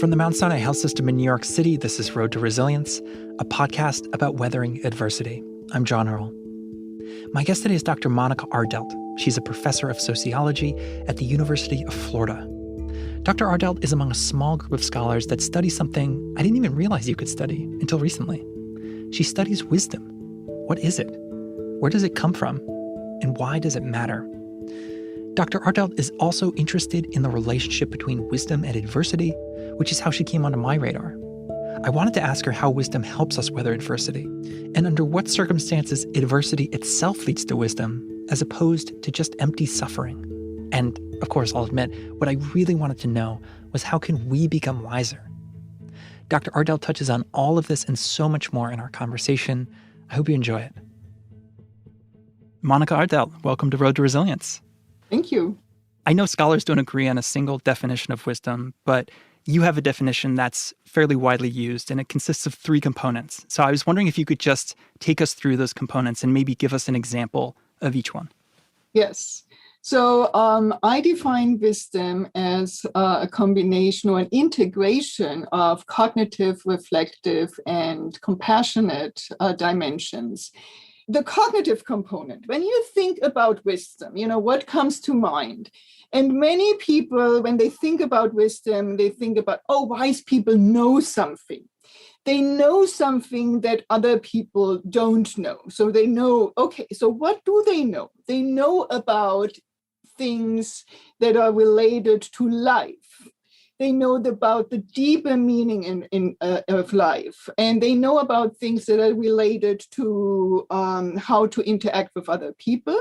From the Mount Sinai Health System in New York City, this is Road to Resilience, a podcast about weathering adversity. I'm John Earl. My guest today is Dr. Monika Ardelt. She's a professor of sociology at the University of Florida. Dr. Ardelt is among a small group of scholars that study something I didn't even realize you could study until recently. She studies wisdom. What is it? Where does it come from? And why does it matter? Dr. Ardelt is also interested in the relationship between wisdom and adversity, which is how she came onto my radar. I wanted to ask her how wisdom helps us weather adversity, and under what circumstances adversity itself leads to wisdom, as opposed to just empty suffering. And, of course, I'll admit, what I really wanted to know was how can we become wiser? Dr. Ardelt touches on all of this and so much more in our conversation. I hope you enjoy it. Monika Ardelt, welcome to Road to Resilience. Thank you. I know scholars don't agree on a single definition of wisdom, but you have a definition that's fairly widely used, and it consists of three components. So I was wondering if you could just take us through those components and maybe give us an example of each one. Yes. So I define wisdom as a combination or an integration of cognitive, reflective, and compassionate dimensions. The cognitive component, when you think about wisdom, what comes to mind? And many people, when they think about wisdom, they think about, wise people know something. They know something that other people don't know. So they know, so what do they know? They know about things that are related to life. They know about the deeper meaning of life. And they know about things that are related to how to interact with other people.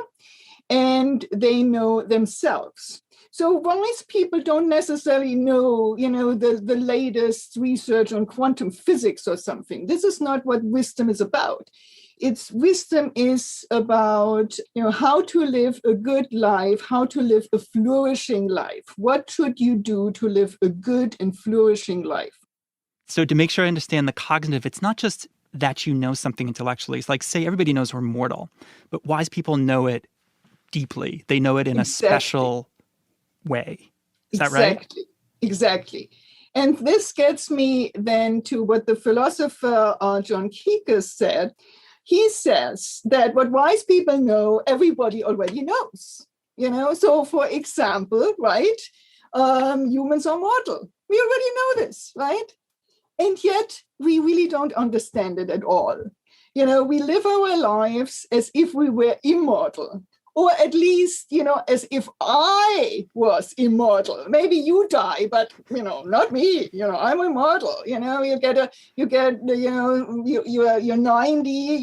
And they know themselves. So wise people don't necessarily know, the latest research on quantum physics or something. This is not what wisdom is about. Wisdom is about, how to live a good life, how to live a flourishing life. What should you do to live a good and flourishing life? So to make sure I understand the cognitive, it's not just that you know something intellectually. It's like, say, everybody knows we're mortal, but wise people know it deeply. They know it in a special way. Is that right? Exactly. And this gets me then to what the philosopher John Icahn said. He says that what wise people know, everybody already knows. So for example, right, humans are mortal. We already know this, right? And yet we really don't understand it at all. We live our lives as if we were immortal. Or at least, as if I was immortal. Maybe you die, but, not me. I'm immortal. You're 90,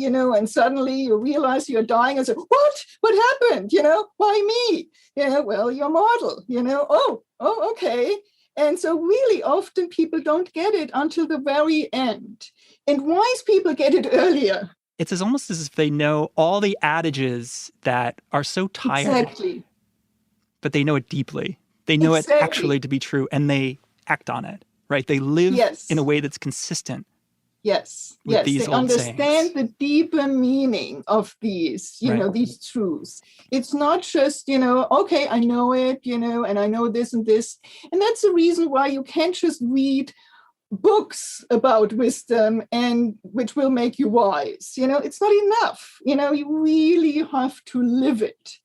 and suddenly you realize you're dying and say, what happened? Why me? Well, you're mortal, okay. And so really often people don't get it until the very end. And wise people get it earlier. It's almost as if they know all the adages that are so tired. Exactly. But they know it deeply. They know it actually to be true, and they act on it, right? They live in a way that's consistent. Yes. These They old understand sayings. the deeper meaning of these, these truths. It's not just, I know it, and I know this and this. And that's the reason why you can't just read books about wisdom and which will make you wise. It's not enough. You really have to live it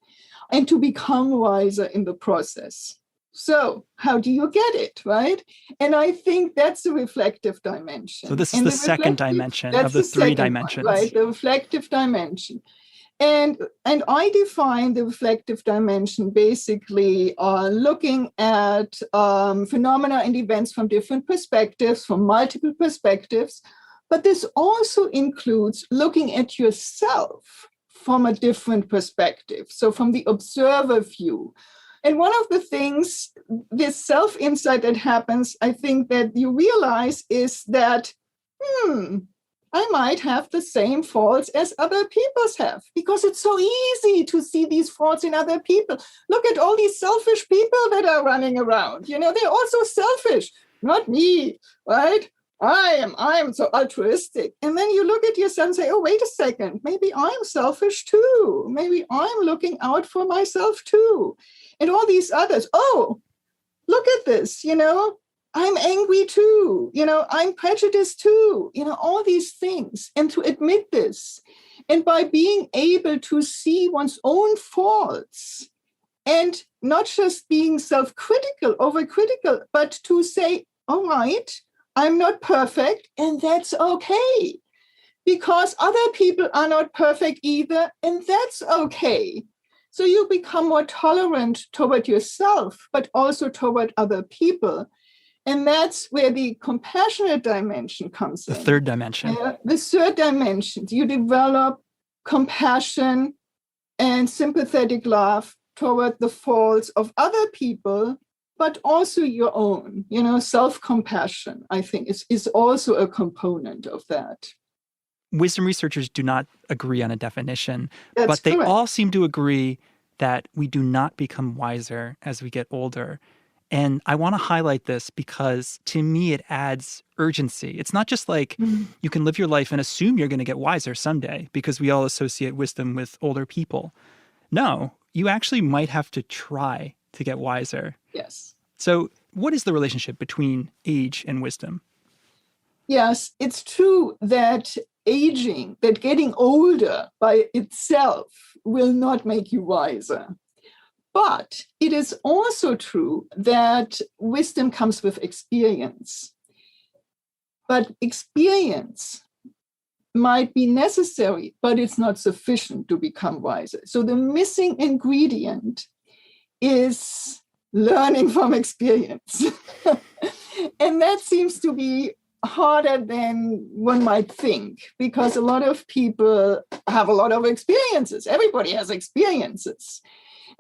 and to become wiser in the process. So how do you get it, right? And I think that's the reflective dimension. So this is the second dimension of the three dimensions. One, right? The reflective dimension. And I define the reflective dimension basically looking at phenomena and events from different perspectives, from multiple perspectives. But this also includes looking at yourself from a different perspective. So from the observer view. And one of the things, this self-insight that happens, I think that you realize is that, I might have the same faults as other people have, because it's so easy to see these faults in other people. Look at all these selfish people that are running around. They're also selfish, not me, right? I am so altruistic. And then you look at yourself and say, wait a second, maybe I'm selfish too. Maybe I'm looking out for myself too. And all these others, look at this, I'm angry too, I'm prejudiced too, all these things, and to admit this. And by being able to see one's own faults and not just being self-critical, overcritical, but to say, all right, I'm not perfect, and that's okay. Because other people are not perfect either, and that's okay. So you become more tolerant toward yourself, but also toward other people. And that's where the compassionate dimension comes in. The third dimension. The third dimension, you develop compassion and sympathetic love toward the faults of other people, but also your own. Self-compassion, I think, is also a component of that. Wisdom researchers do not agree on a definition, That's but they correct. all seem to agree that we do not become wiser as we get older. And I want to highlight this because to me, it adds urgency. It's not just like you can live your life and assume you're going to get wiser someday because we all associate wisdom with older people. No, you actually might have to try to get wiser. Yes. So what is the relationship between age and wisdom? Yes, it's true that aging, that getting older by itself will not make you wiser. But it is also true that wisdom comes with experience. But experience might be necessary, but it's not sufficient to become wiser. So the missing ingredient is learning from experience. And that seems to be harder than one might think, because a lot of people have a lot of experiences. Everybody has experiences.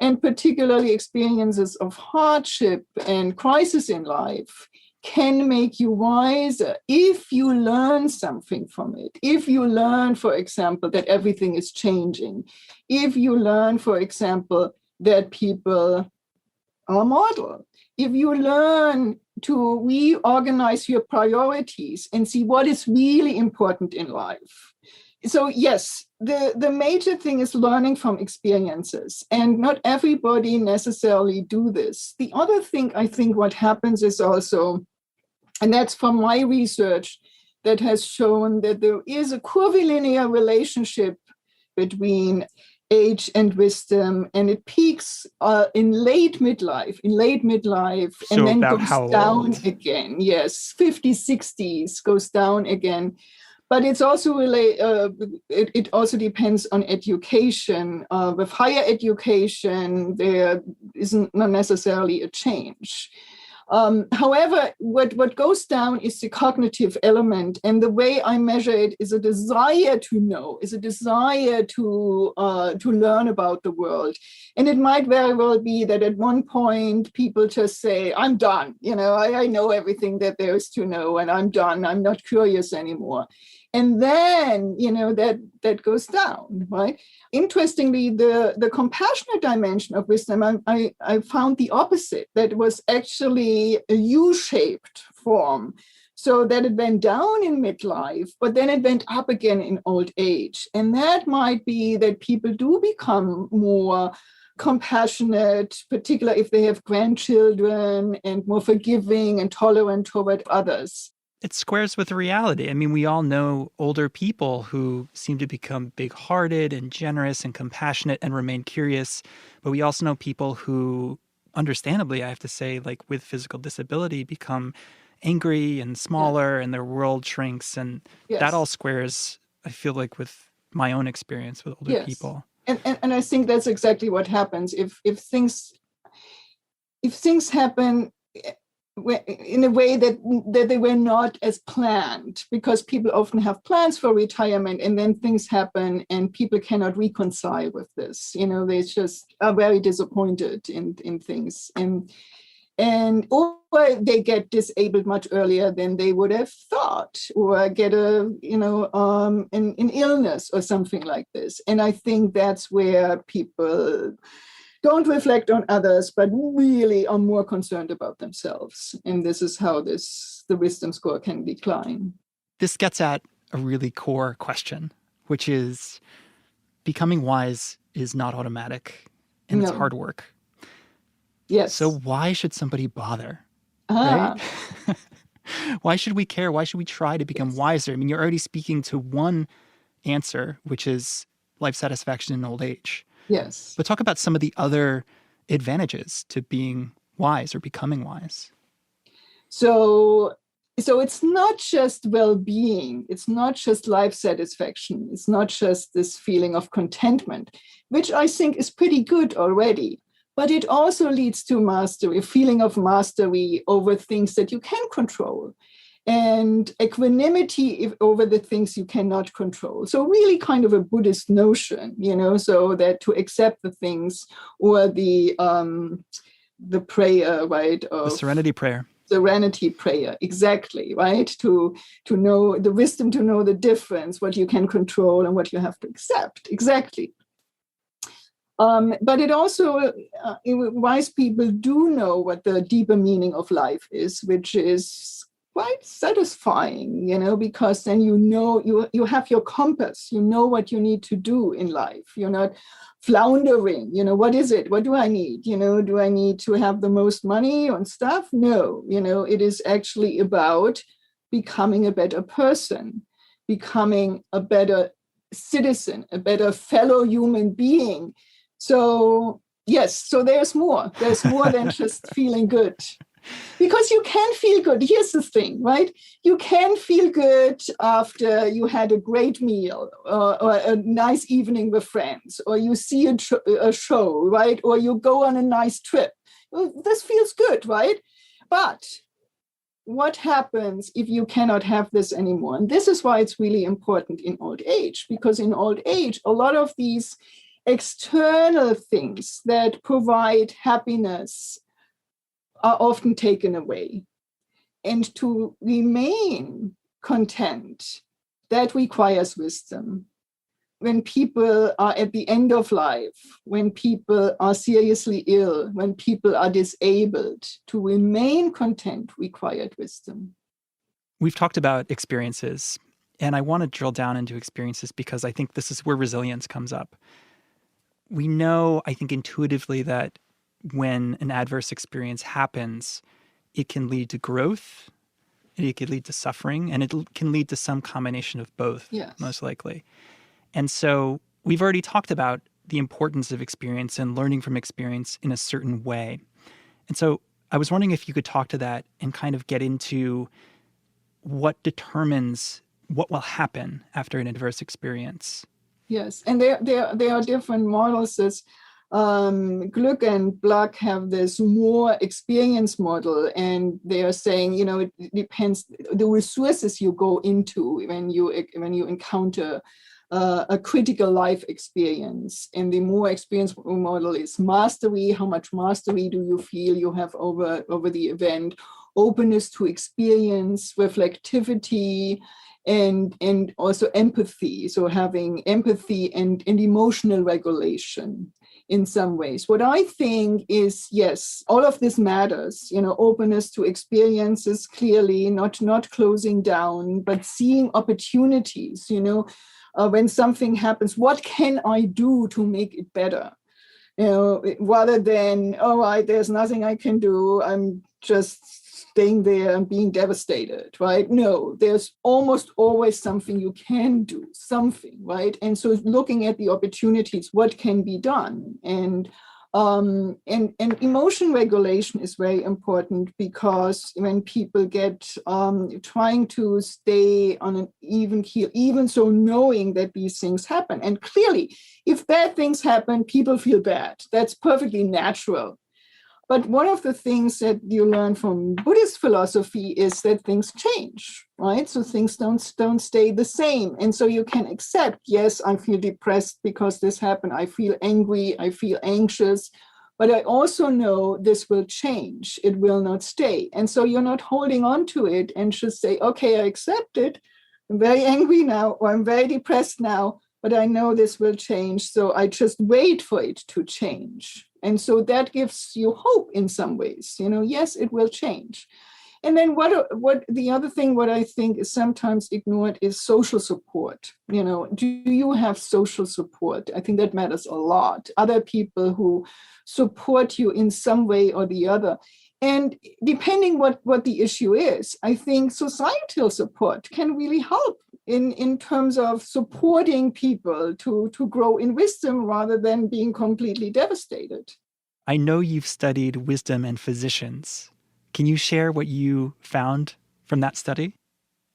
And particularly experiences of hardship and crisis in life can make you wiser if you learn something from it. If you learn, for example, that everything is changing. If you learn, for example, that people are mortal. If you learn to reorganize your priorities and see what is really important in life. So yes, the major thing is learning from experiences, and not everybody necessarily do this. The other thing, I think what happens is also, and that's from my research, that has shown that there is a curvilinear relationship between age and wisdom, and it peaks in late midlife, So and then about goes how down old? again. Yes, 50s, 60s, goes down again. But it's also it also depends on education. With higher education, there isn't not necessarily a change. However, what goes down is the cognitive element, and the way I measure it is a desire to know, is a desire to learn about the world. And it might very well be that at one point people just say, "I'm done. I know everything that there is to know, and I'm done. I'm not curious anymore." And then, that goes down, right? Interestingly, the compassionate dimension of wisdom, I found the opposite, that it was actually a U-shaped form, so that it went down in midlife, but then it went up again in old age. And that might be that people do become more compassionate, particularly if they have grandchildren, and more forgiving and tolerant toward others. It squares with reality. I mean, we all know older people who seem to become big-hearted and generous and compassionate and remain curious. But we also know people who, understandably, I have to say, like with physical disability, become angry and smaller, and their world shrinks. And that all squares, I feel like, with my own experience with older people. And I think that's exactly what happens. If things happen in a way that they were not as planned, because people often have plans for retirement, and then things happen and people cannot reconcile with this. They just are very disappointed in things, or they get disabled much earlier than they would have thought, or get an illness or something like this. And I think that's where people don't reflect on others, but really are more concerned about themselves. And this is how the wisdom score can decline. This gets at a really core question, which is becoming wise is not automatic, and it's hard work. Yes. So why should somebody bother? right? Ah, Why should we care? Why should we try to become yes. wiser? I mean, you're already speaking to one answer, which is life satisfaction in old age. Yes. But talk about some of the other advantages to being wise or becoming wise. So, so it's not just well-being, it's not just life satisfaction, it's not just this feeling of contentment, which I think is pretty good already. But it also leads to mastery, a feeling of mastery over things that you can control, and equanimity over the things you cannot control. So really kind of a Buddhist notion, so that to accept the things, or the prayer, right, The of serenity prayer. serenity prayer, exactly, right, to know the wisdom, to know the difference, what you can control and what you have to accept, exactly. But it also, wise people do know what the deeper meaning of life is, which is quite satisfying, because then you have your compass, you know what you need to do in life. You're not floundering, what is it? What do I need? Do I need to have the most money on stuff? No, it is actually about becoming a better person, becoming a better citizen, a better fellow human being. So yes, so there's more. There's more than just feeling good. Because you can feel good. Here's the thing, right? You can feel good after you had a great meal, or a nice evening with friends, or you see a show, right? Or you go on a nice trip. Well, this feels good, right? But what happens if you cannot have this anymore? And this is why it's really important in old age, because in old age, a lot of these external things that provide happiness are often taken away. And to remain content, that requires wisdom. When people are at the end of life, when people are seriously ill, when people are disabled, to remain content required wisdom. We've talked about experiences, and I want to drill down into experiences because I think this is where resilience comes up. We know, I think intuitively, that when an adverse experience happens, it can lead to growth, it can lead to suffering, and it can lead to some combination of both, Yes. most likely. And so we've already talked about the importance of experience and learning from experience in a certain way. And so I was wondering if you could talk to that and kind of get into what determines what will happen after an adverse experience. Yes, and there are different models. As Gluck and Block have this more experience model, and they are saying, it depends the resources you go into when you encounter a critical life experience. And the more experience model is mastery. How much mastery do you feel you have over the event? Openness to experience, reflectivity, and also empathy. So having empathy and emotional regulation in some ways. What I think is, yes, all of this matters, openness to experiences, clearly, not closing down, but seeing opportunities, when something happens, what can I do to make it better? Rather than, there's nothing I can do, I'm just staying there and being devastated, right? No, there's almost always something you can do, something, right? And so looking at the opportunities, what can be done? And emotion regulation is very important, because when people get trying to stay on an even keel, even so knowing that these things happen. And clearly, if bad things happen, people feel bad. That's perfectly natural. But one of the things that you learn from Buddhist philosophy is that things change, right? So things don't stay the same. And so you can accept, yes, I feel depressed because this happened. I feel angry. I feel anxious. But I also know this will change. It will not stay. And so you're not holding on to it and just say, okay, I accept it. I'm very angry now, or I'm very depressed now, but I know this will change. So I just wait for it to change. And so that gives you hope in some ways, yes, it will change. And then what the other thing, what I think is sometimes ignored, is social support. Do you have social support? I think that matters a lot. Other people who support you in some way or the other. And depending what the issue is, I think societal support can really help in terms of supporting people to grow in wisdom rather than being completely devastated. I know you've studied wisdom and physicians. Can you share what you found from that study?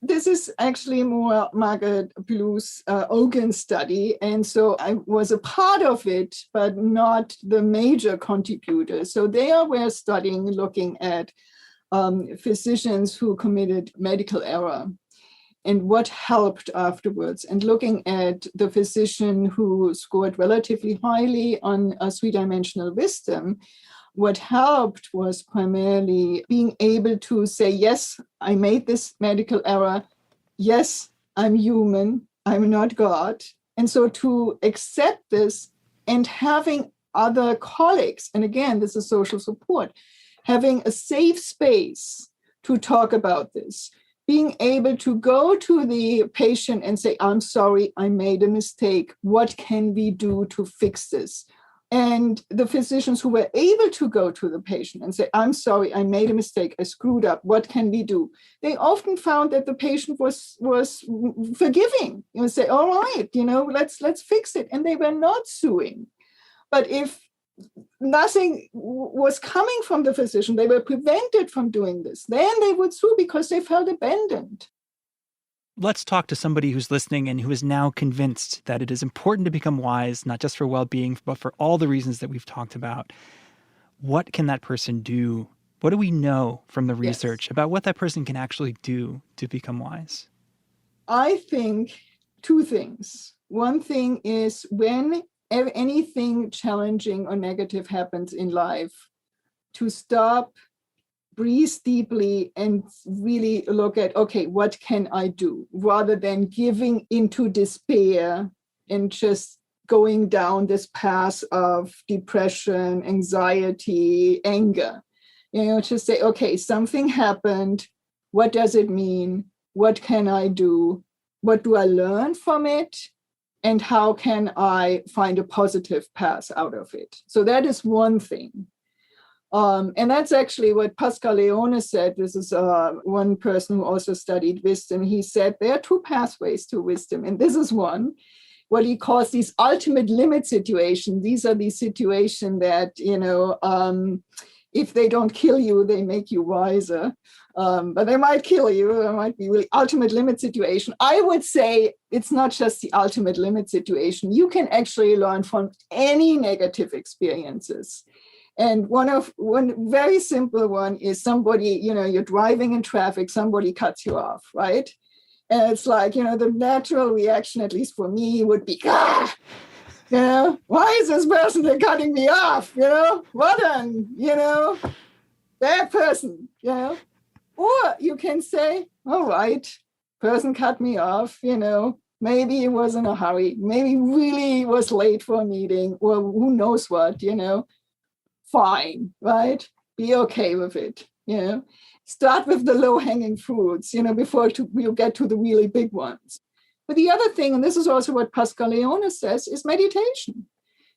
This is actually more Margaret Blue's Ogun study. And so I was a part of it, but not the major contributor. So they were studying, looking at physicians who committed medical error and what helped afterwards, and looking at the physician who scored relatively highly on a three-dimensional wisdom. What helped was primarily being able to say, yes, I made this medical error. Yes, I'm human. I'm not God. And so to accept this and having other colleagues, and again, this is social support, having a safe space to talk about this, being able to go to the patient and say, I'm sorry, I made a mistake. What can we do to fix this? And the physicians who were able to go to the patient and say, I'm sorry, I made a mistake, I screwed up, what can we do? They often found that the patient was forgiving. Say, all right, let's fix it. And they were not suing. But if nothing was coming from the physician, they were prevented from doing this, then they would sue because they felt abandoned. Let's talk to somebody who's listening and who is now convinced that it is important to become wise, not just for well-being, but for all the reasons that we've talked about. What can that person do? What do we know from the research about what that person can actually do to become wise? I think two things. One thing is when anything challenging or negative happens in life, to stop, breathe deeply, and really look at, okay, what can I do? Rather than giving into despair and just going down this path of depression, anxiety, anger. Just say, okay, something happened. What does it mean? What can I do? What do I learn from it? And how can I find a positive path out of it? So that is one thing. And that's actually what Pascal Leone said. This is one person who also studied wisdom. He said there are two pathways to wisdom, and this is one, what he calls these ultimate limit situations. These are these situations that, if they don't kill you, they make you wiser. But they might kill you. It might be really ultimate limit situation. I would say it's not just the ultimate limit situation. You can actually learn from any negative experiences. And one very simple one is somebody, you're driving in traffic, somebody cuts you off, right? And it's like, the natural reaction, at least for me, would be, why is this person cutting me off? What bad person, Or you can say, all right, person cut me off, maybe he was in a hurry, maybe really was late for a meeting, or who knows what, fine, right? Be okay with it, Start with the low-hanging fruits, before you get to the really big ones. But the other thing, and this is also what Pascal Leone says, is meditation.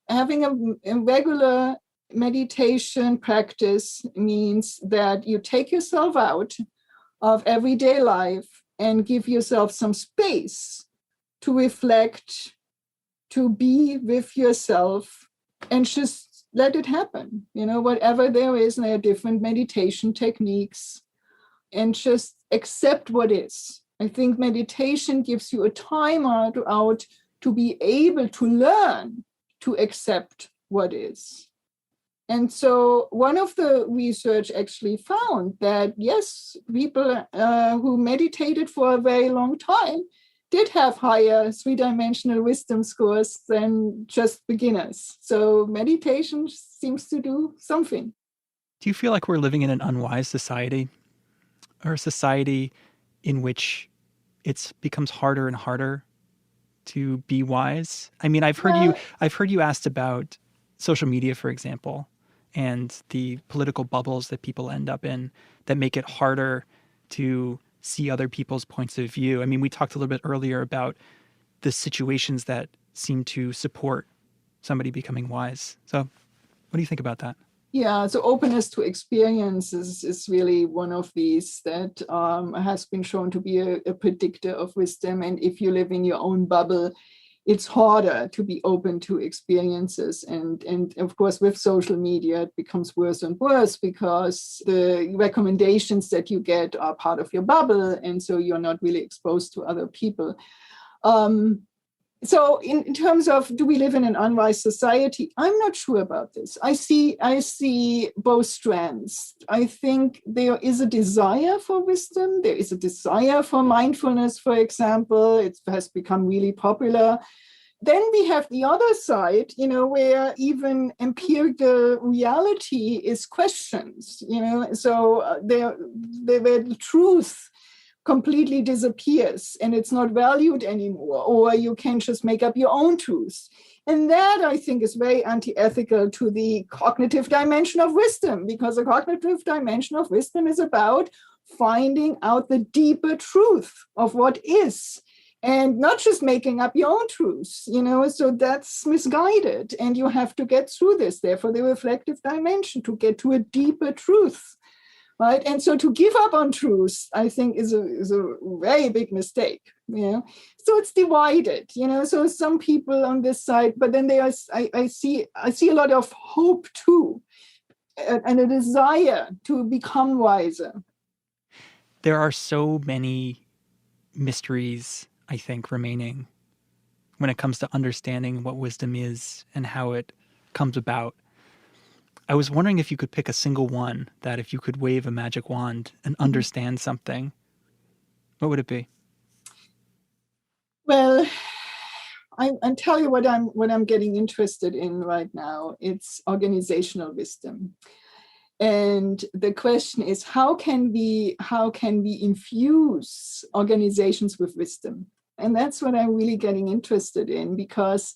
Having a regular meditation practice means that you take yourself out of everyday life and give yourself some space to reflect, to be with yourself, and just let it happen. Whatever there is, and there are different meditation techniques, and just accept what is. I think meditation gives you a time out to be able to learn to accept what is. And so one of the research actually found that, yes, people who meditated for a very long time did have higher three-dimensional wisdom scores than just beginners. So meditation seems to do something. Do you feel like we're living in an unwise society, or a society in which it becomes harder and harder to be wise? I mean, I've heard you asked about social media, for example, and the political bubbles that people end up in that make it harder to see other people's points of view. I mean, we talked a little bit earlier about the situations that seem to support somebody becoming wise. So what do you think about that? Yeah, so openness to experience is really one of these that has been shown to be a predictor of wisdom. And if you live in your own bubble, it's harder to be open to experiences. And of course, with social media, it becomes worse and worse because the recommendations that you get are part of your bubble. And so you're not really exposed to other people. So in terms of, do we live in an unwise society? I'm not sure about this. I see both strands. I think there is a desire for wisdom. There is a desire for mindfulness, for example. It has become really popular. Then we have the other side, where even empirical reality is questioned, so there the truth completely disappears and it's not valued anymore, or you can just make up your own truth. And that, I think, is very anti-ethical to the cognitive dimension of wisdom, because the cognitive dimension of wisdom is about finding out the deeper truth of what is, and not just making up your own truths, so that's misguided. And you have to get through this, therefore, the reflective dimension, to get to a deeper truth. Right. And so to give up on truth, I think, is a very big mistake. So it's divided, so some people on this side, but then I see a lot of hope too, and a desire to become wiser. There are so many mysteries, I think, remaining when it comes to understanding what wisdom is and how it comes about. I was wondering if you could pick a single one that, if you could wave a magic wand and understand something, what would it be? Well, I'll tell you what I'm getting interested in right now. It's organizational wisdom. And the question is, how can we infuse organizations with wisdom? And that's what I'm really getting interested in, because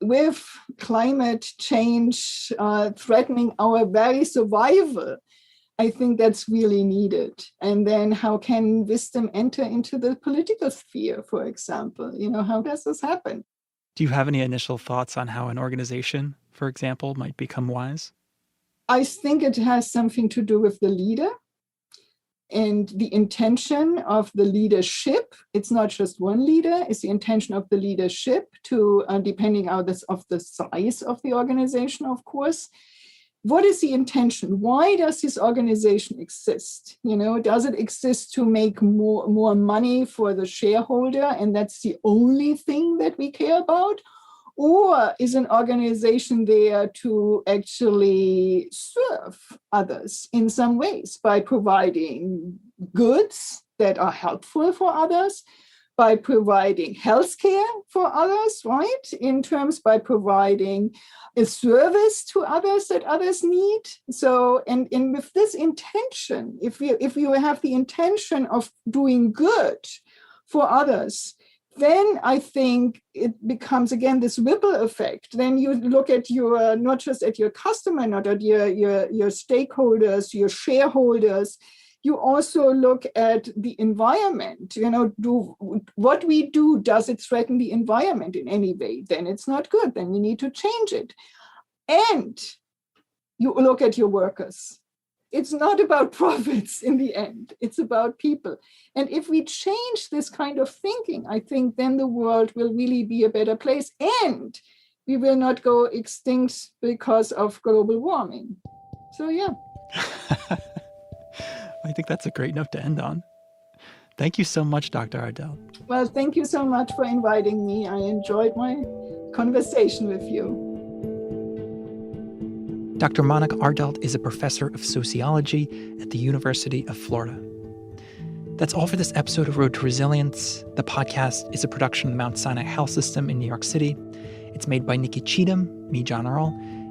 with climate change threatening our very survival, I think that's really needed. And then how can wisdom enter into the political sphere, for example? How does this happen? Do you have any initial thoughts on how an organization, for example, might become wise? I think it has something to do with the leader and the intention of the leadership. It's not just one leader, it's the intention of the leadership to, depending on the size of the organization, of course. What is the intention? Why does this organization exist? Does it exist to make more money for the shareholder, and that's the only thing that we care about? Or is an organization there to actually serve others in some ways by providing goods that are helpful for others, by providing healthcare for others, right? By providing a service to others that others need. So, and with this intention, if you have the intention of doing good for others, then I think it becomes, again, this ripple effect. Then you look at not just at your customer, not at your stakeholders, your shareholders. You also look at the environment. What we do, does it threaten the environment in any way? Then it's not good. Then we need to change it. And you look at your workers. It's not about profits in the end. It's about people. And if we change this kind of thinking, I think then the world will really be a better place. And we will not go extinct because of global warming. So, yeah. I think that's a great note to end on. Thank you so much, Dr. Ardelt. Well, thank you so much for inviting me. I enjoyed my conversation with you. Dr. Monika Ardelt is a professor of sociology at the University of Florida. That's all for this episode of Road to Resilience. The podcast is a production of the Mount Sinai Health System in New York City. It's made by Nikki Cheatham, me, John Earl,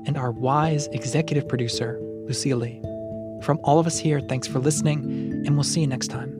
and our wise executive producer, Lucia Lee. From all of us here, thanks for listening, and we'll see you next time.